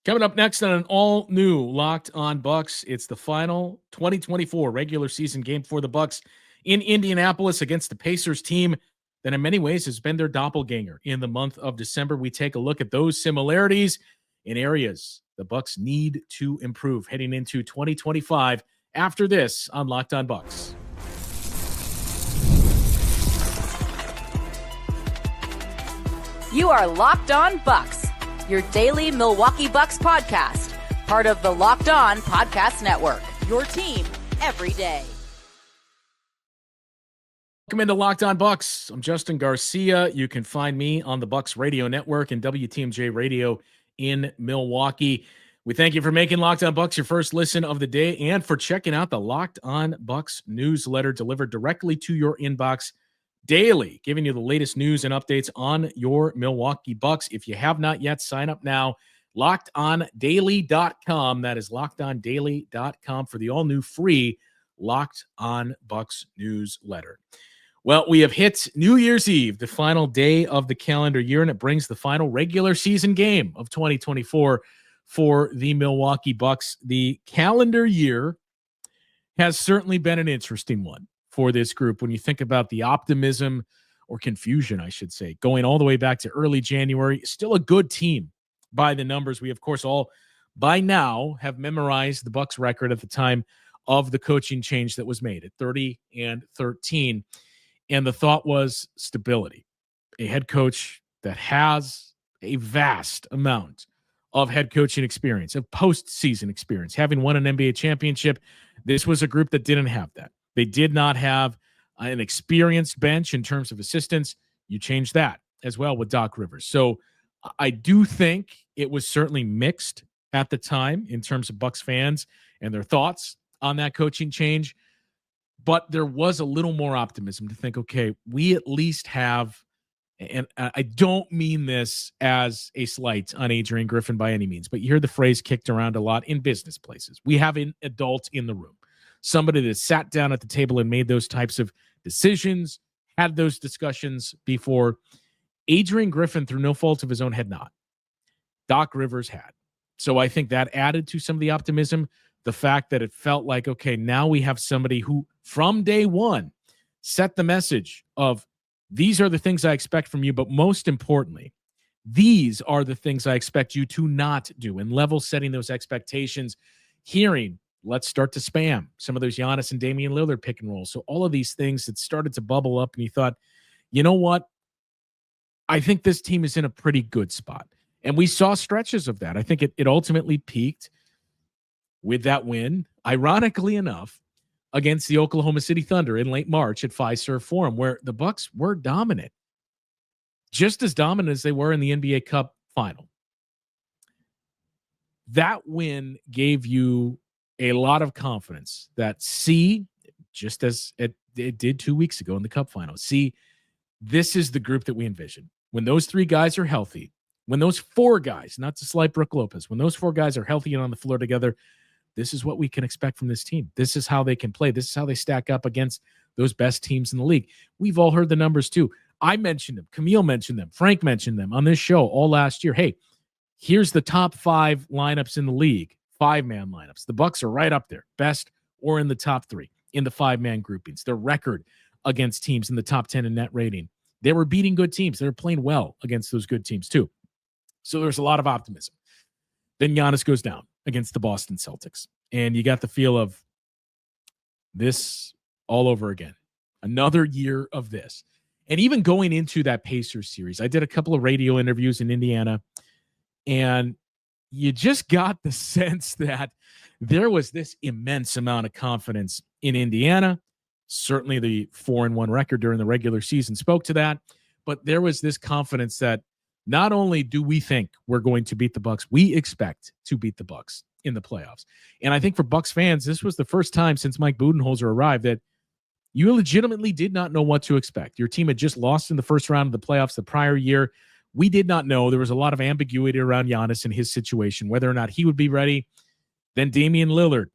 Coming up next on an all-new Locked On Bucks, it's the final 2024 regular season game for the Bucks in Indianapolis against the Pacers team that in many ways has been their doppelganger in the month of December. We take a look at those similarities in areas the Bucks need to improve heading into 2025 after this on Locked On Bucks. You are Locked On Bucks, your daily Milwaukee Bucks podcast, part of the Locked On Podcast Network, your team every day. Welcome into Locked On Bucks. I'm Justin Garcia. You can find me on the Bucks Radio Network and WTMJ Radio in Milwaukee. We thank you for making Locked On Bucks your first listen of the day and for checking out the Locked On Bucks newsletter delivered directly to your inbox daily, giving you the latest news and updates on your Milwaukee Bucks. If you have not yet, sign up now. LockedOnDaily.com. That is LockedOnDaily.com for the all-new free Locked On Bucks newsletter. Well, we have hit New Year's Eve, the final day of the calendar year, and it brings the final regular season game of 2024 for the Milwaukee Bucks. The calendar year has certainly been an interesting one for this group when you think about the optimism or confusion, I should say, going all the way back to early January. Still a good team by the numbers. We, of course, all by now have memorized the Bucks record at the time of the coaching change that was made at 30-13. And the thought was stability. A head coach that has a vast amount of head coaching experience, of postseason experience, having won an NBA championship. This was a group that didn't have that. They did not have an experienced bench in terms of assistants. You changed that as well with Doc Rivers. So I do think it was certainly mixed at the time in terms of Bucks fans and their thoughts on that coaching change. But there was a little more optimism to think, okay, we at least have, and I don't mean this as a slight on Adrian Griffin by any means, but you hear the phrase kicked around a lot in business places. We have an adult in the room. Somebody that sat down at the table and made those types of decisions, had those discussions before. Adrian Griffin, through no fault of his own, had not. Doc Rivers had. So I think that added to some of the optimism, the fact that it felt like, okay, now we have somebody who from day one set the message of these are the things I expect from you, but most importantly, these are the things I expect you to not do, and level setting those expectations, hearing let's start to spam some of those Giannis and Damian Lillard pick and rolls. So all of these things that started to bubble up, and you thought, you know what? I think this team is in a pretty good spot. And we saw stretches of that. I think it ultimately peaked with that win, ironically enough, against the Oklahoma City Thunder in late March at Fiserv Forum, where the Bucks were dominant, just as dominant as they were in the NBA Cup final. That win gave you a lot of confidence that, just as it did 2 weeks ago in the Cup final, this is the group that we envision. When those three guys are healthy, when those four guys, not to slight Brook Lopez, when those four guys are healthy and on the floor together, this is what we can expect from this team. This is how they can play. This is how they stack up against those best teams in the league. We've all heard the numbers too. I mentioned them. Camille mentioned them. Frank mentioned them on this show all last year. Hey, here's the top 5 lineups in the league, 5-man lineups. The Bucks are right up there, best or in the top 3 in the 5-man groupings. Their record against teams in the top 10 in net rating. They were beating good teams. They were playing well against those good teams too. So there's a lot of optimism. Then Giannis goes down against the Boston Celtics. And you got the feel of this all over again. Another year of this. And even going into that Pacers series, I did a couple of radio interviews in Indiana, and you just got the sense that there was this immense amount of confidence in Indiana. Certainly the 4-1 record during the regular season spoke to that, but there was this confidence that not only do we think we're going to beat the Bucks, we expect to beat the Bucks in the playoffs. And I think for Bucks fans, this was the first time since Mike Budenholzer arrived that you legitimately did not know what to expect. Your team had just lost in the first round of the playoffs the prior year. We did not know. There was a lot of ambiguity around Giannis and his situation, whether or not he would be ready. Then Damian Lillard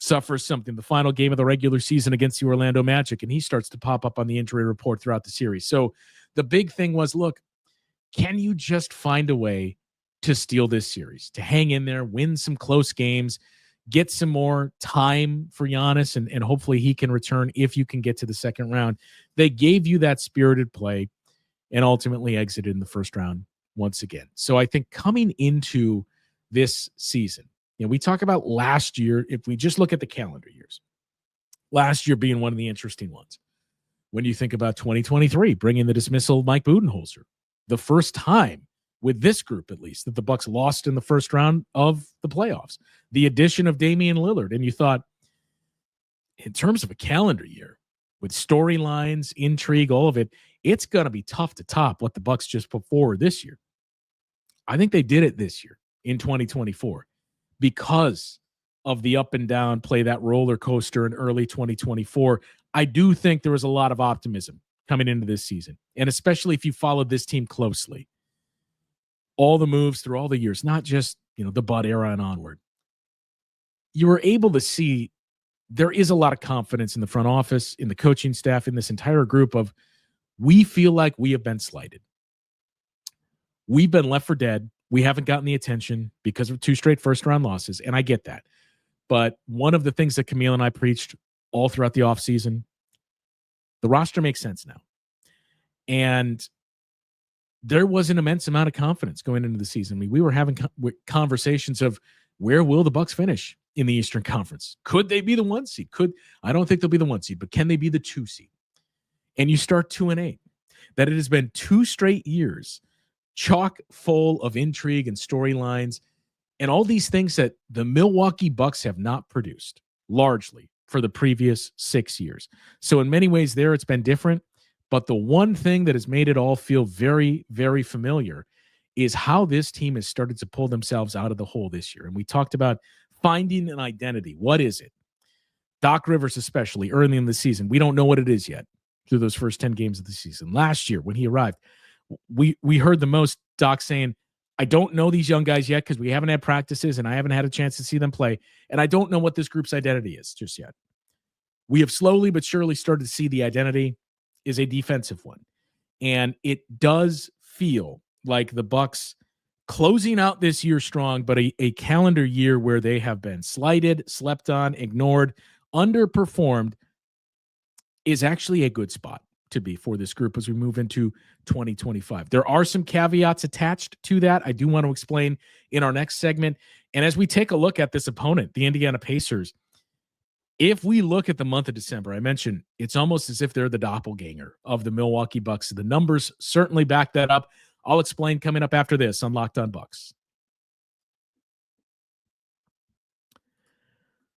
suffers something, the final game of the regular season against the Orlando Magic, and he starts to pop up on the injury report throughout the series. So the big thing was, look, can you just find a way to steal this series, to hang in there, win some close games, get some more time for Giannis, and hopefully he can return if you can get to the second round. They gave you that spirited play and ultimately exited in the first round once again. So I think coming into this season, we talk about last year, if we just look at the calendar years, last year being one of the interesting ones. When you think about 2023, bringing the dismissal of Mike Budenholzer, the first time with this group, at least, that the Bucks lost in the first round of the playoffs, the addition of Damian Lillard. And you thought, in terms of a calendar year, with storylines, intrigue, all of it, it's going to be tough to top what the Bucks just put forward this year. I think they did it this year in 2024 because of the up and down, play that roller coaster in early 2024. I do think there was a lot of optimism coming into this season, and especially if you followed this team closely. All the moves through all the years, not just, the Bud era and onward. You were able to see there is a lot of confidence in the front office, in the coaching staff, in this entire group of, we feel like we have been slighted. We've been left for dead. We haven't gotten the attention because of 2 straight first-round losses, and I get that. But one of the things that Camille and I preached all throughout the offseason, the roster makes sense now. And there was an immense amount of confidence going into the season. I mean, we were having conversations of, where will the Bucks finish in the Eastern Conference? Could they be the 1 seed? I don't think they'll be the 1 seed, but can they be the 2 seed? And you start 2-8. That it has been 2 straight years chock full of intrigue and storylines and all these things that the Milwaukee Bucks have not produced largely for the previous 6 years. So in many ways there, it's been different. But the one thing that has made it all feel very, very familiar is how this team has started to pull themselves out of the hole this year. And we talked about finding an identity. What is it? Doc Rivers, especially early in the season, we don't know what it is yet through those first 10 games of the season. Last year, when he arrived, we heard the most Doc saying, I don't know these young guys yet because we haven't had practices and I haven't had a chance to see them play. And I don't know what this group's identity is just yet. We have slowly but surely started to see the identity is a defensive one. And it does feel like the Bucks closing out this year strong, but a calendar year where they have been slighted, slept on, ignored, underperformed is actually a good spot to be for this group as we move into 2025. There are some caveats attached to that. I do want to explain in our next segment. And as we take a look at this opponent, the Indiana Pacers, if we look at the month of December, I mentioned it's almost as if they're the doppelganger of the Milwaukee Bucks. The numbers certainly back that up. I'll explain coming up after this on Locked On Bucks.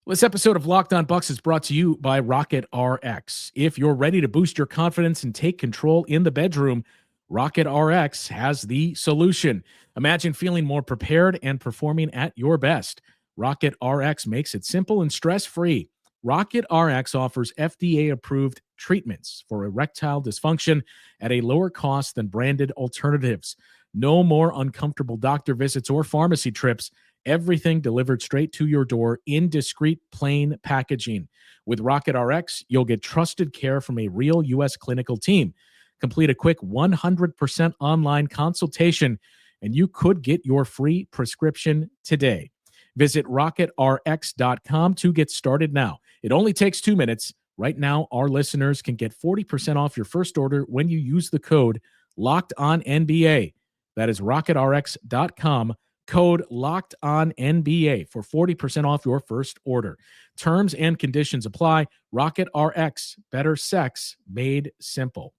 This episode of Locked On Bucks is brought to you by Rocket RX. If you're ready to boost your confidence and take control in the bedroom, Rocket RX has the solution. Imagine feeling more prepared and performing at your best. Rocket RX makes it simple and stress-free. Rocket RX offers FDA-approved treatments for erectile dysfunction at a lower cost than branded alternatives. No more uncomfortable doctor visits or pharmacy trips. Everything delivered straight to your door in discreet, plain packaging. With Rocket RX, you'll get trusted care from a real U.S. clinical team. Complete a quick 100% online consultation, and you could get your free prescription today. Visit rocketrx.com to get started now. It only takes 2 minutes. Right now, our listeners can get 40% off your first order when you use the code LOCKEDONNBA. That is rocketrx.com, code LOCKEDONNBA for 40% off your first order. Terms and conditions apply. Rocket RX, better sex made simple.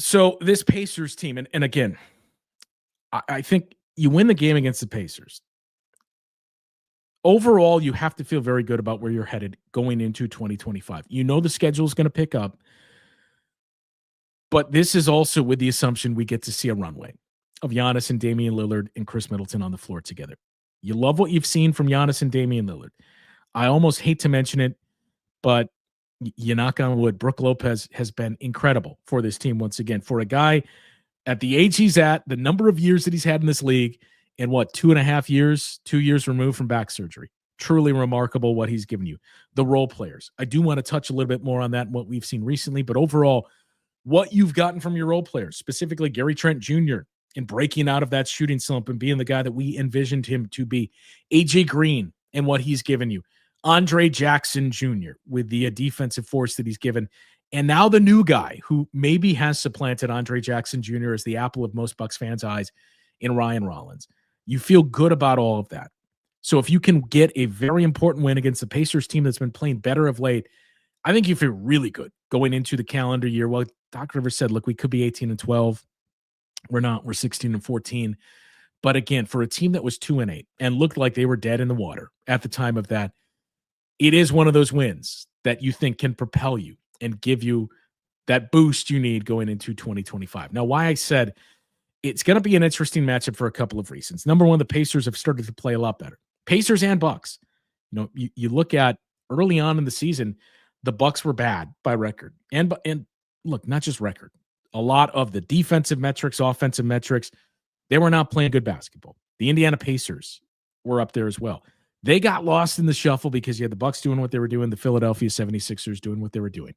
So this Pacers team, and again, I think you win the game against the Pacers. Overall, you have to feel very good about where you're headed going into 2025. You know the schedule is going to pick up, but this is also with the assumption we get to see a runway of Giannis and Damian Lillard and Khris Middleton on the floor together. You love what you've seen from Giannis and Damian Lillard. I almost hate to mention it, but you knock on wood, Brook Lopez has been incredible for this team once again. For a guy at the age he's at, the number of years that he's had in this league, and 2.5 years, 2 years removed from back surgery. Truly remarkable what he's given you. The role players. I do want to touch a little bit more on that and what we've seen recently, but overall, what you've gotten from your role players, specifically Gary Trent Jr., in breaking out of that shooting slump and being the guy that we envisioned him to be. AJ Green and what he's given you. Andre Jackson Jr. with the defensive force that he's given. And now the new guy who maybe has supplanted Andre Jackson Jr. as the apple of most Bucks fans' eyes in Ryan Rollins. You feel good about all of that. So if you can get a very important win against the Pacers team that's been playing better of late, I think you feel really good going into the calendar year. Well, Doc Rivers said, look, we could be 18-12. We're not. We're 16-14. But again, for a team that was 2-8 and looked like they were dead in the water at the time of that, it is one of those wins that you think can propel you and give you that boost you need going into 2025. Now, why I said it's going to be an interesting matchup for a couple of reasons. Number one, the Pacers have started to play a lot better. Pacers and Bucks. You know, you look at early on in the season, the Bucks were bad by record. And look, not just record. A lot of the defensive metrics, offensive metrics, they were not playing good basketball. The Indiana Pacers were up there as well. They got lost in the shuffle because you had the Bucks doing what they were doing, the Philadelphia 76ers doing what they were doing.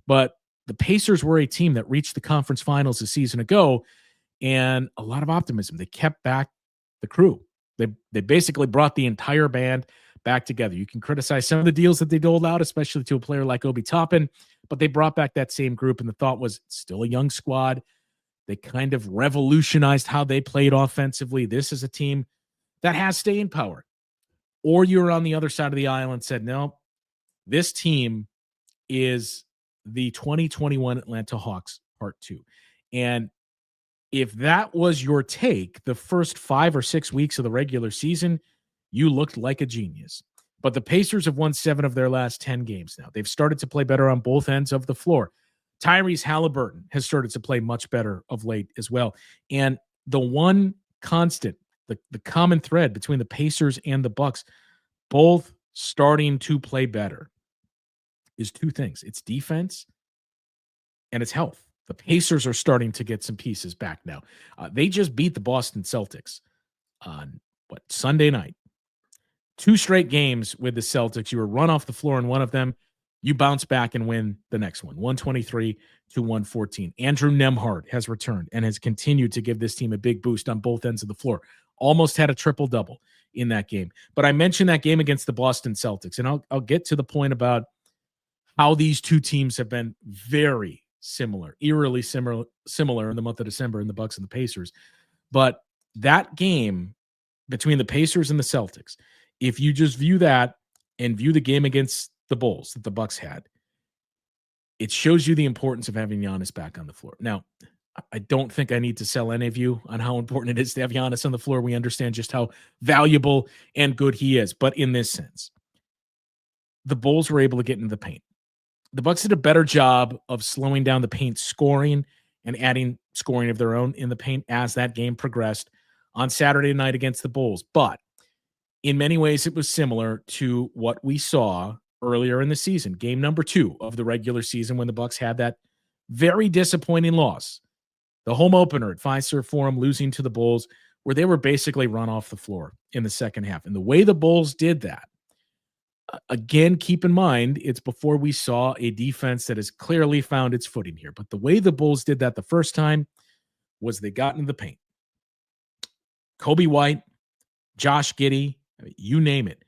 But the Pacers were a team that reached the conference finals a season ago, and a lot of optimism. They kept back the crew. They basically brought the entire band back together. You can criticize some of the deals that they doled out, especially to a player like Obi Toppin, but they brought back that same group, and the thought was still a young squad. They kind of revolutionized how they played offensively. This is a team that has staying power. Or you're on the other side of the aisle and said, no, this team is the 2021 Atlanta Hawks Part 2. And if that was your take, the first 5 or 6 weeks of the regular season, you looked like a genius. But the Pacers have won 7 of their last 10 games now. They've started to play better on both ends of the floor. Tyrese Halliburton has started to play much better of late as well. And the one constant, the common thread between the Pacers and the Bucks, both starting to play better, is 2 things. It's defense and it's health. The Pacers are starting to get some pieces back now. They just beat the Boston Celtics on, Sunday night. 2 straight games with the Celtics. You were run off the floor in one of them. You bounce back and win the next one, 123-114. Andrew Nembhard has returned and has continued to give this team a big boost on both ends of the floor. Almost had a triple-double in that game. But I mentioned that game against the Boston Celtics, and I'll get to the point about how these 2 teams have been very similar, eerily similar in the month of December in the Bucks and the Pacers. But that game between the Pacers and the Celtics, if you just view that and view the game against the Bulls that the Bucks had, it shows you the importance of having Giannis back on the floor. Now, I don't think I need to sell any of you on how important it is to have Giannis on the floor. We understand just how valuable and good he is. But in this sense, the Bulls were able to get into the paint. The Bucks did a better job of slowing down the paint scoring and adding scoring of their own in the paint as that game progressed on Saturday night against the Bulls. But in many ways, it was similar to what we saw earlier in the season, game number 2 of the regular season, when the Bucks had that very disappointing loss, the home opener at Fiserv Forum, losing to the Bulls, where they were basically run off the floor in the second half. And the way the Bulls did that, again, keep in mind, it's before we saw a defense that has clearly found its footing here. But the way the Bulls did that the first time was they got into the paint. Kobe White, Josh Giddey, you name it,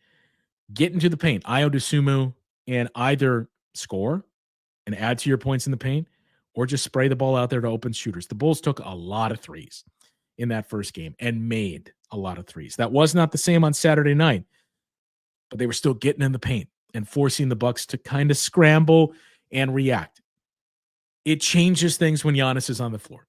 get into the paint. Ayo Dosunmu, and either score and add to your points in the paint or just spray the ball out there to open shooters. The Bulls took a lot of threes in that first game and made a lot of threes. That was not the same on Saturday night, but they were still getting in the paint and forcing the Bucks to kind of scramble and react. It changes things when Giannis is on the floor,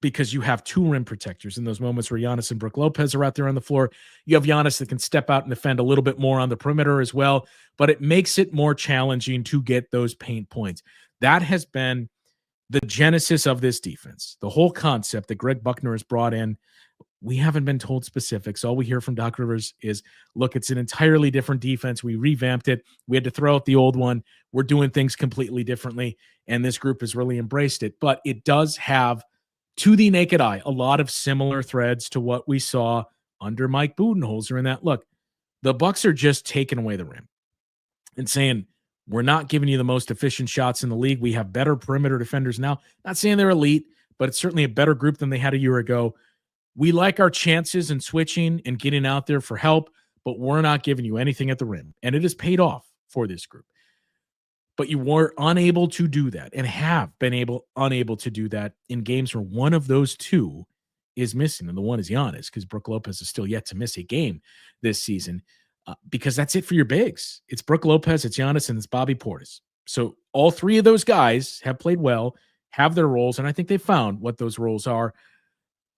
because you have 2 rim protectors in those moments where Giannis and Brook Lopez are out there on the floor. You have Giannis that can step out and defend a little bit more on the perimeter as well, but it makes it more challenging to get those paint points. That has been the genesis of this defense. The whole concept that Greg Buckner has brought in, we haven't been told specifics. All we hear from Doc Rivers is, look, it's an entirely different defense. We revamped it. We had to throw out the old one. We're doing things completely differently, and this group has really embraced it. But it does have, to the naked eye, a lot of similar threads to what we saw under Mike Budenholzer in that, look, the Bucks are just taking away the rim and saying, We're not giving you the most efficient shots in the league. We have better perimeter defenders now. Not saying they're elite, but it's certainly a better group than they had a year ago. We like our chances in switching and getting out there for help, but we're not giving you anything at the rim. And it has paid off for this group. But you were unable to do that and have been unable to do that in games where one of those two is missing. And the one is Giannis, because Brook Lopez is still yet to miss a game this season, because that's it for your bigs. It's Brook Lopez, it's Giannis, and it's Bobby Portis. So all three of those guys have played well, have their roles, and I think they found what those roles are.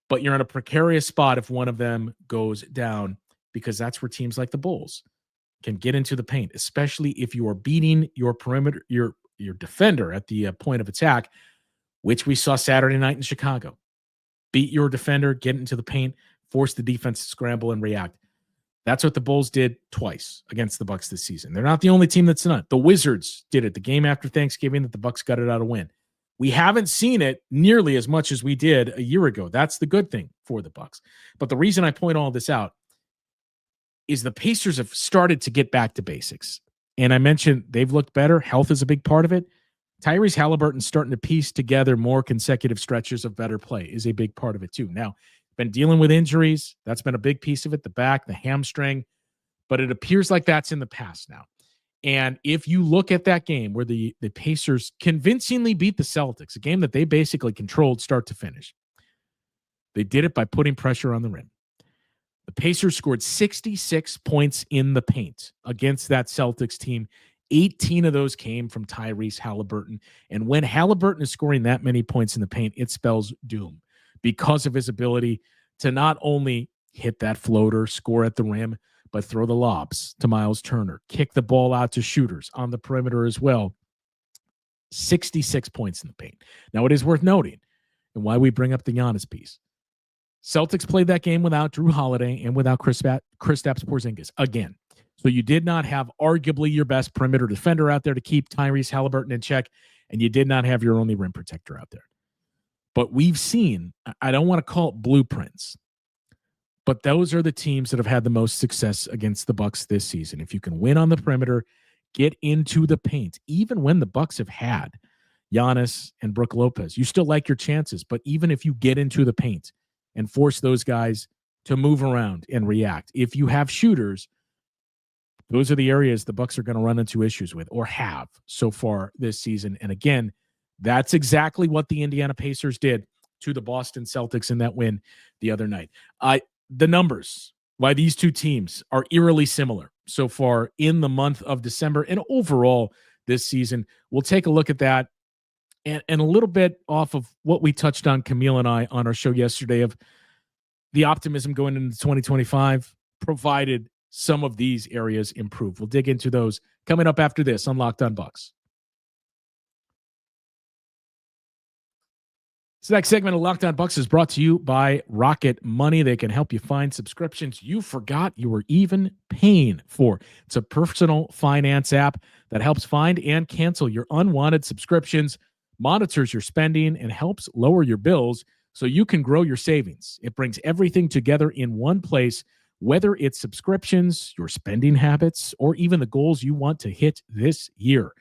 But you're in a precarious spot if one of them goes down, because that's where teams like the Bulls can get into the paint, especially if you are beating your perimeter, your defender at the point of attack, which we saw Saturday night in Chicago. Beat your defender, get into the paint, force the defense to scramble and react. That's what the Bulls did twice against the Bucks this season. They're not the only team that's done it. The Wizards did it the game after Thanksgiving that the Bucks got it out a win. We haven't seen it nearly as much as we did a year ago. That's the good thing for the Bucks. But the reason I point all this out is the Pacers have started to get back to basics. And I mentioned they've looked better. Health is a big part of it. Tyrese Halliburton starting to piece together more consecutive stretches of better play is a big part of it too. Now, been dealing with injuries. That's been a big piece of it, the back, the hamstring. But it appears like that's in the past now. And if you look at that game where the Pacers convincingly beat the Celtics, a game that they basically controlled start to finish, they did it by putting pressure on the rim. The Pacers scored 66 points in the paint against that Celtics team. 18 of those came from Tyrese Halliburton. And when Halliburton is scoring that many points in the paint, it spells doom because of his ability to not only hit that floater, score at the rim, but throw the lobs to Miles Turner, kick the ball out to shooters on the perimeter as well. 66 points in the paint. Now, it is worth noting, and why we bring up the Giannis piece, Celtics played that game without Drew Holiday and without Kristaps Porzingis again. So you did not have arguably your best perimeter defender out there to keep Tyrese Halliburton in check, and you did not have your only rim protector out there. But we've seen, I don't want to call it blueprints, but those are the teams that have had the most success against the Bucks this season. If you can win on the perimeter, get into the paint, even when the Bucks have had Giannis and Brook Lopez, you still like your chances. But even if you get into the paint and force those guys to move around and react, if you have shooters, those are the areas the Bucks are going to run into issues with, or have so far this season. And again, that's exactly what the Indiana Pacers did to the Boston Celtics in that win the other night. The numbers, why these two teams are eerily similar so far in the month of December and overall this season. We'll take a look at that and a little bit off of what we touched on, Camille and I, on our show yesterday, of the optimism going into 2025, provided some of these areas improve. We'll dig into those coming up after this on Locked On Bucks. This next segment of Locked On Bucks is brought to you by Rocket Money. They can help you find subscriptions you forgot you were even paying for. It's a personal finance app that helps find and cancel your unwanted subscriptions, monitors your spending, and helps lower your bills so you can grow your savings. It brings everything together in one place, whether it's subscriptions, your spending habits, or even the goals you want to hit this year.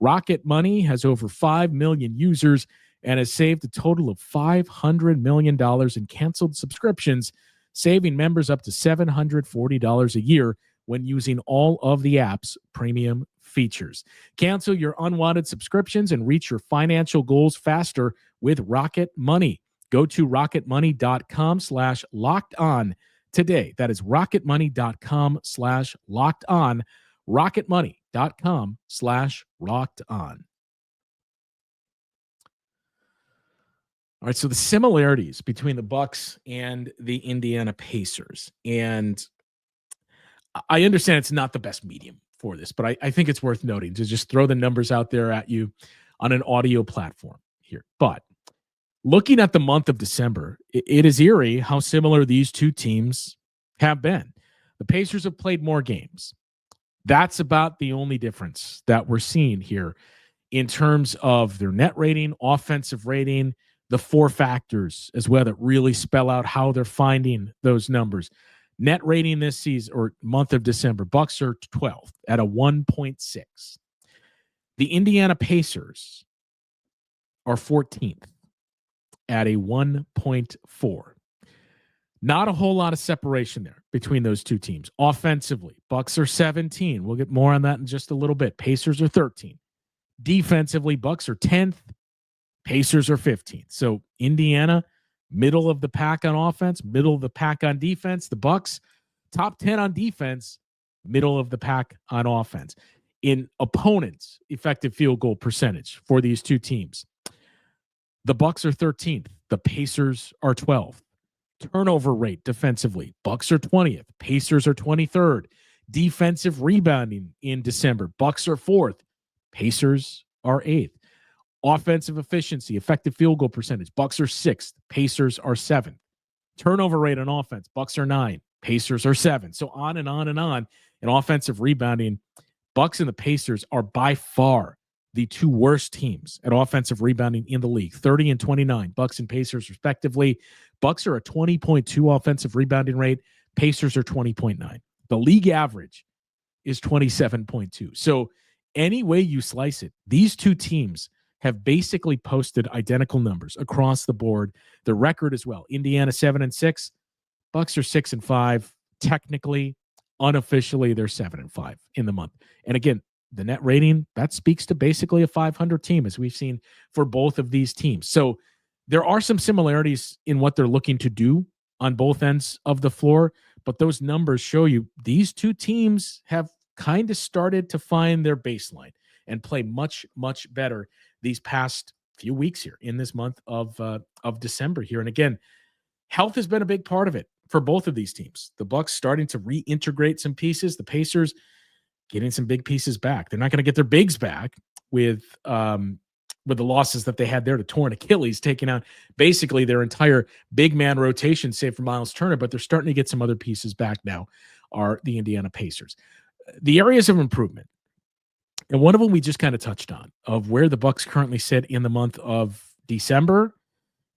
Rocket Money has over 5 million users and has saved a total of $500 million in canceled subscriptions, saving members up to $740 a year when using all of the app's premium features. Cancel your unwanted subscriptions and reach your financial goals faster with Rocket Money. Go to rocketmoney.com/lockedon today. That is rocketmoney.com/lockedon. rocketmoney.com/lockedon. All right, so the similarities between the Bucks and the Indiana Pacers, and I understand it's not the best medium for this, but I think it's worth noting to just throw the numbers out there at you on an audio platform here. But looking at the month of December, it is eerie how similar these two teams have been. The Pacers have played more games. That's about the only difference that we're seeing here in terms of their net rating, offensive rating, the four factors as well that really spell out how they're finding those numbers. Net rating this season or month of December, Bucks are 12th at a 1.6. The Indiana Pacers are 14th at a 1.4. Not a whole lot of separation there between those two teams. Offensively, Bucks are 17. We'll get more on that in just a little bit. Pacers are 13. Defensively, Bucks are 10th. Pacers are 15th. So Indiana, middle of the pack on offense, middle of the pack on defense. The Bucks, top 10 on defense, middle of the pack on offense. In opponents' effective field goal percentage for these two teams, the Bucks are 13th. The Pacers are 12th. Turnover rate defensively, Bucks are 20th. Pacers are 23rd. Defensive rebounding in December, Bucks are 4th. Pacers are 8th. Offensive efficiency, effective field goal percentage, Bucks are 6th. Pacers are 7th. Turnover rate on offense, Bucks are 9. Pacers are 7. So on and on and on. In offensive rebounding, Bucks and the Pacers are by far the two worst teams at offensive rebounding in the league, 30 and 29, Bucks and Pacers respectively. Bucks are a 20.2 offensive rebounding rate. Pacers are 20.9. The league average is 27.2. So any way you slice it, these two teams have basically posted identical numbers across the board. The record as well. Indiana 7-6, Bucks are 6-5. Technically, unofficially, they're 7-5 in the month. And again, the net rating, that speaks to basically a 500 team, as we've seen for both of these teams. So there are some similarities in what they're looking to do on both ends of the floor, but those numbers show you these two teams have kind of started to find their baseline and play much, much better these past few weeks here in this month of December here. And again, health has been a big part of it for both of these teams. The Bucks starting to reintegrate some pieces. The Pacers getting some big pieces back. They're not going to get their bigs back with the losses that they had there to torn Achilles, taking out basically their entire big man rotation, save for Miles Turner, but they're starting to get some other pieces back now, are the Indiana Pacers. The areas of improvement, and one of them we just kind of touched on, of where the Bucks currently sit in the month of December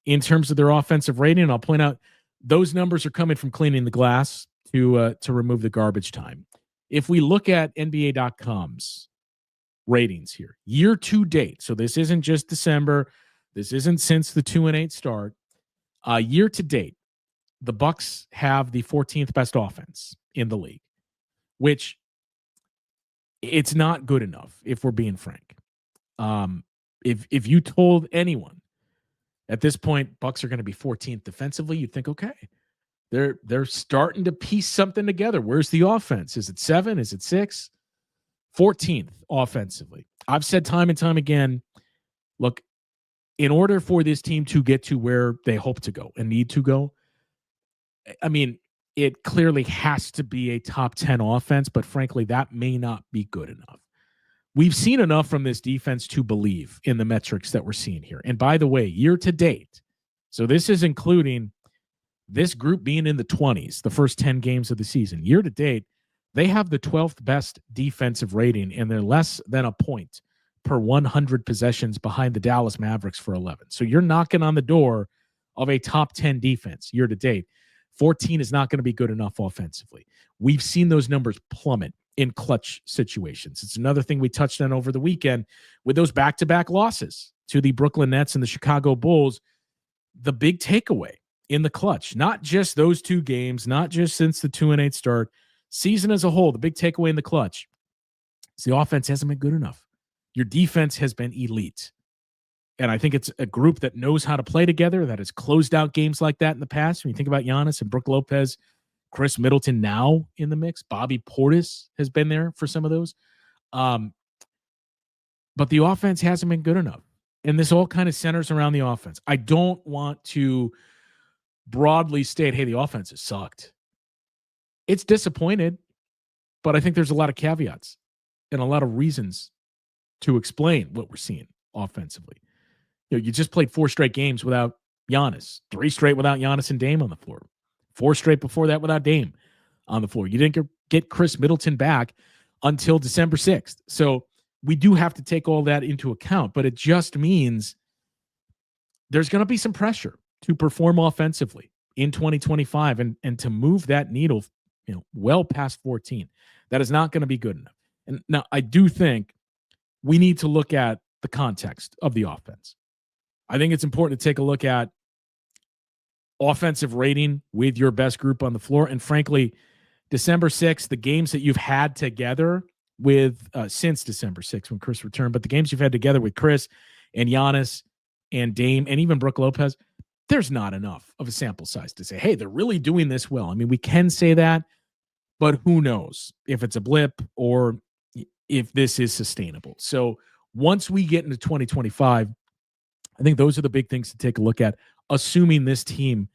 in terms of their offensive rating. And I'll point out those numbers are coming from cleaning the glass to remove the garbage time. If we look at NBA.com's ratings here, year to date, so this isn't just December, this isn't since the 2-8 start, year to date, the Bucks have the 14th best offense in the league, which it's not good enough, if we're being frank. If you told anyone at this point Bucks are going to be 14th defensively, you'd think, okay, they're starting to piece something together. Where's the offense? Is it 7? Is it 6? 14th offensively. I've said time and time again, look, in order for this team to get to where they hope to go and need to go, I mean, it clearly has to be a top 10 offense, but frankly, that may not be good enough. We've seen enough from this defense to believe in the metrics that we're seeing here. And by the way, year to date, so this is including this group being in the 20s, the first 10 games of the season. Year to date, they have the 12th best defensive rating, and they're less than a point per 100 possessions behind the Dallas Mavericks for 11. So you're knocking on the door of a top 10 defense year to date. 14 is not going to be good enough offensively. We've seen those numbers plummet in clutch situations. It's another thing we touched on over the weekend with those back-to-back losses to the Brooklyn Nets and the Chicago Bulls. The big takeaway in the clutch, not just those two games, not just since the 2-8 start, season as a whole, the big takeaway in the clutch is the offense hasn't been good enough. Your defense has been elite. And I think it's a group that knows how to play together, that has closed out games like that in the past. When you think about Giannis and Brook Lopez, Khris Middleton now in the mix, Bobby Portis has been there for some of those. But the offense hasn't been good enough. And this all kind of centers around the offense. I don't want to broadly state, hey, the offense has sucked. It's disappointed, but I think there's a lot of caveats and a lot of reasons to explain what we're seeing offensively. You know, you just played 4 straight games without Giannis, 3 straight without Giannis and Dame on the floor, 4 straight before that without Dame on the floor. You didn't get Khris Middleton back until December 6th. So we do have to take all that into account, but it just means there's going to be some pressure to perform offensively in 2025 and to move that needle, well past 14. That is not going to be good enough. And now I do think we need to look at the context of the offense. I think it's important to take a look at offensive rating with your best group on the floor. And frankly, December 6th, the games that you've had together with since December 6th when Khris returned, but the games you've had together with Khris and Giannis and Dame and even Brook Lopez, there's not enough of a sample size to say, hey, they're really doing this well. I mean, we can say that, but who knows if it's a blip or if this is sustainable. So once we get into 2025, I think those are the big things to take a look at, assuming this team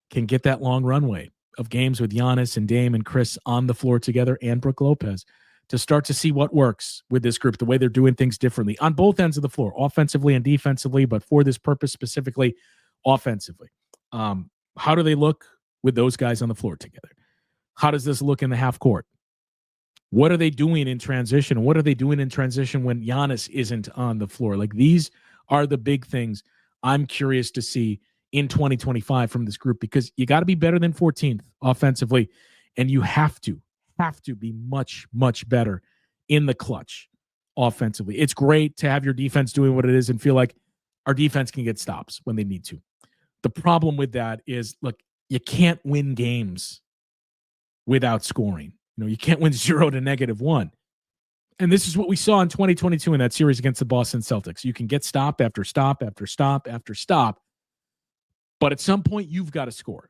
can get that long runway of games with Giannis and Dame and Khris on the floor together and Brook Lopez to start to see what works with this group, the way they're doing things differently on both ends of the floor, offensively and defensively, but for this purpose specifically, offensively. How do they look with those guys on the floor together? How does this look in the half court? What are they doing in transition? What are they doing in transition when Giannis isn't on the floor? Like, these are the big things I'm curious to see in 2025 from this group, because you got to be better than 14th offensively, and you have to be much, much better in the clutch offensively. It's great to have your defense doing what it is and feel like our defense can get stops when they need to. The problem with that is, look, you can't win games without scoring. You can't win 0 to -1. And this is what we saw in 2022 in that series against the Boston Celtics. You can get stop after stop after stop after stop, but at some point you've got to score.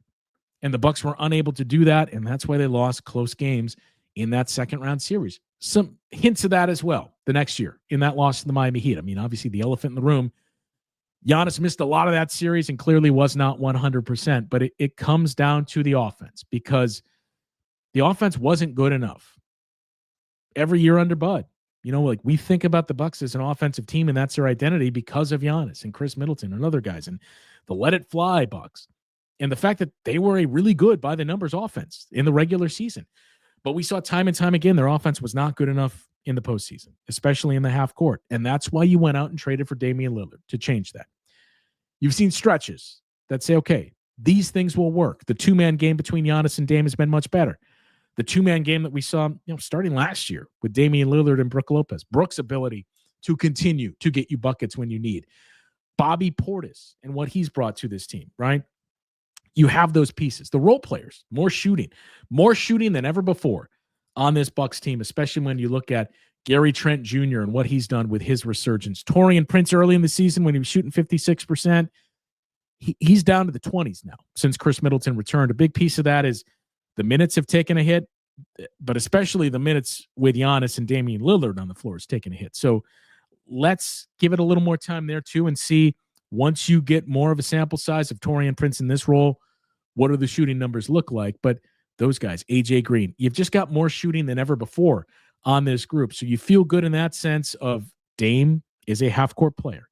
And the Bucks were unable to do that, and that's why they lost close games in that second-round series. Some hints of that as well the next year in that loss to the Miami Heat. I mean, obviously the elephant in the room, Giannis missed a lot of that series and clearly was not 100%, but it comes down to the offense, because the offense wasn't good enough every year under Bud. We think about the Bucks as an offensive team, and that's their identity because of Giannis and Khris Middleton and other guys and the let it fly Bucks. And the fact that they were a really good by the numbers offense in the regular season. But we saw time and time again, their offense was not good enough in the postseason, especially in the half court. And that's why you went out and traded for Damian Lillard to change that. You've seen stretches that say, okay, these things will work. The two-man game between Giannis and Dame has been much better. The two-man game that we saw, starting last year with Damian Lillard and Brook Lopez, Brook's ability to continue to get you buckets when you need. Bobby Portis and what he's brought to this team, right? You have those pieces. The role players, more shooting than ever before on this Bucks team, especially when you look at Gary Trent Jr. and what he's done with his resurgence. Taurean Prince early in the season when he was shooting 56%, he's down to the 20s now since Khris Middleton returned. A big piece of that is the minutes have taken a hit, but especially the minutes with Giannis and Damian Lillard on the floor has taken a hit. So let's give it a little more time there too and see, once you get more of a sample size of Taurean Prince in this role, what do the shooting numbers look like? But those guys, AJ Green, you've just got more shooting than ever before on this group. So you feel good in that sense of Dame is a half-court player.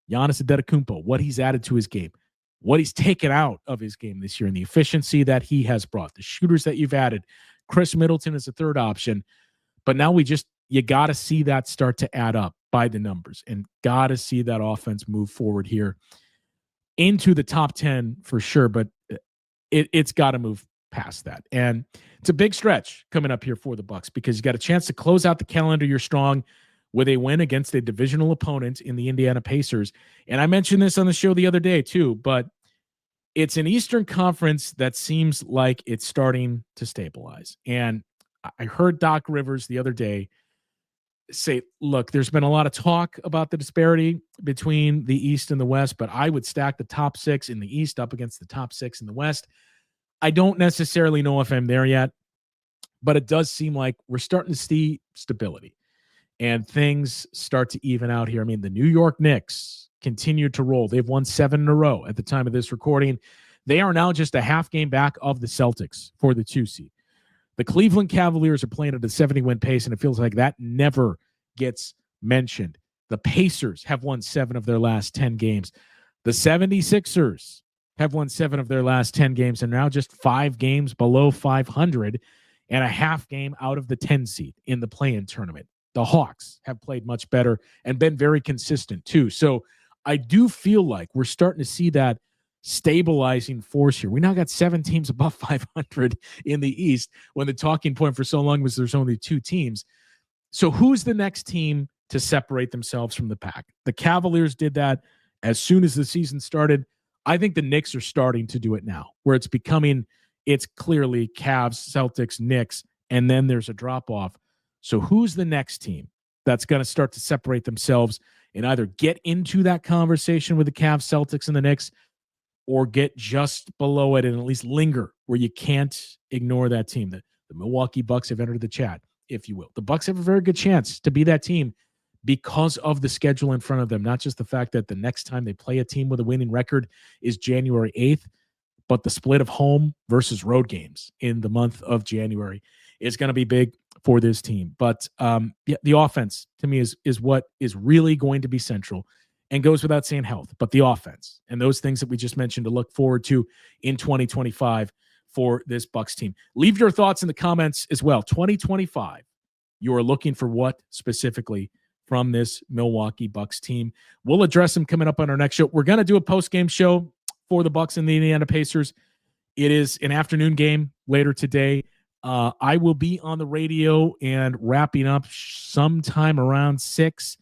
Giannis Antetokounmpo, what he's added to his game, what he's taken out of his game this year, and the efficiency that he has brought, the shooters that you've added. Khris Middleton is a third option. But now you got to see that start to add up by the numbers, and got to see that offense move forward here into the top 10 for sure. But it's got to move past that. And it's a big stretch coming up here for the Bucks, because you got a chance to close out the calendar year strong with a win against a divisional opponent in the Indiana Pacers. And I mentioned this on the show the other day too, but it's an Eastern Conference that seems like it's starting to stabilize. And I heard Doc Rivers the other day say, look, there's been a lot of talk about the disparity between the East and the West, but I would stack the top 6 in the East up against the top 6 in the West. I don't necessarily know if I'm there yet, but it does seem like we're starting to see stability and things start to even out here. I mean, the New York Knicks continue to roll. They've won 7 in a row at the time of this recording. They are now just a half game back of the Celtics for the 2 seed. The Cleveland Cavaliers are playing at a 70-win pace, and it feels like that never gets mentioned. The Pacers have won 7 of their last 10 games. The 76ers have won 7 of their last 10 games and now just 5 games below 500 and a half game out of the 10 seed in the play-in tournament. The Hawks have played much better and been very consistent too. So I do feel like we're starting to see that stabilizing force here. We now got 7 teams above 500 in the East, when the talking point for so long was there's only 2 teams. So who's the next team to separate themselves from the pack. The Cavaliers did that as soon as the season started. I think the Knicks are starting to do it now, where it's clearly Cavs, Celtics, Knicks, and then there's a drop-off. So who's the next team that's going to start to separate themselves and either get into that conversation with the Cavs, Celtics, and the Knicks, or get just below it and at least linger where you can't ignore that team? The Milwaukee Bucks have entered the chat, if you will. The Bucks have a very good chance to be that team because of the schedule in front of them, not just the fact that the next time they play a team with a winning record is January 8th, but the split of home versus road games in the month of January is going to be big for this team. But the offense, to me, is what is really going to be central, and goes without saying health, but the offense and those things that we just mentioned to look forward to in 2025 for this Bucks team. Leave your thoughts in the comments as well. 2025, you are looking for what specifically from this Milwaukee Bucks team? We'll address them coming up on our next show. We're going to do a post-game show for the Bucks and the Indiana Pacers. It is an afternoon game later today. I will be on the radio and wrapping up sometime around 6.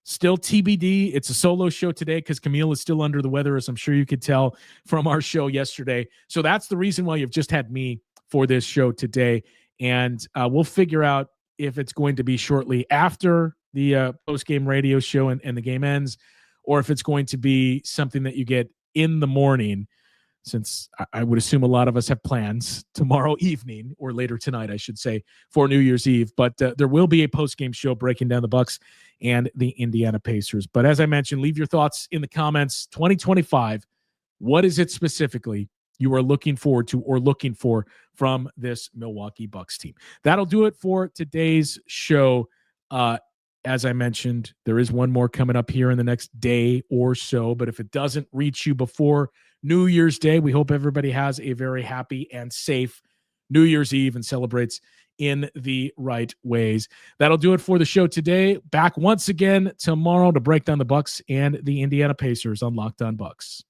Still TBD. It's a solo show today because Camille is still under the weather, as I'm sure you could tell from our show yesterday. So that's the reason why you've just had me for this show today. And we'll figure out if it's going to be shortly after the post-game radio show and the game ends, or if it's going to be something that you get in the morning, since I would assume a lot of us have plans tomorrow evening, or later tonight, I should say, for New Year's Eve. But there will be a post-game show breaking down the Bucks and the Indiana Pacers. But as I mentioned, leave your thoughts in the comments. 2025, what is it specifically you are looking forward to or looking for from this Milwaukee Bucks team? That'll do it for today's show. As I mentioned, there is one more coming up here in the next day or so, but if it doesn't reach you before New Year's Day, we hope everybody has a very happy and safe New Year's Eve and celebrates in the right ways. That'll do it for the show today. Back once again tomorrow to break down the Bucks and the Indiana Pacers on Locked On Bucks.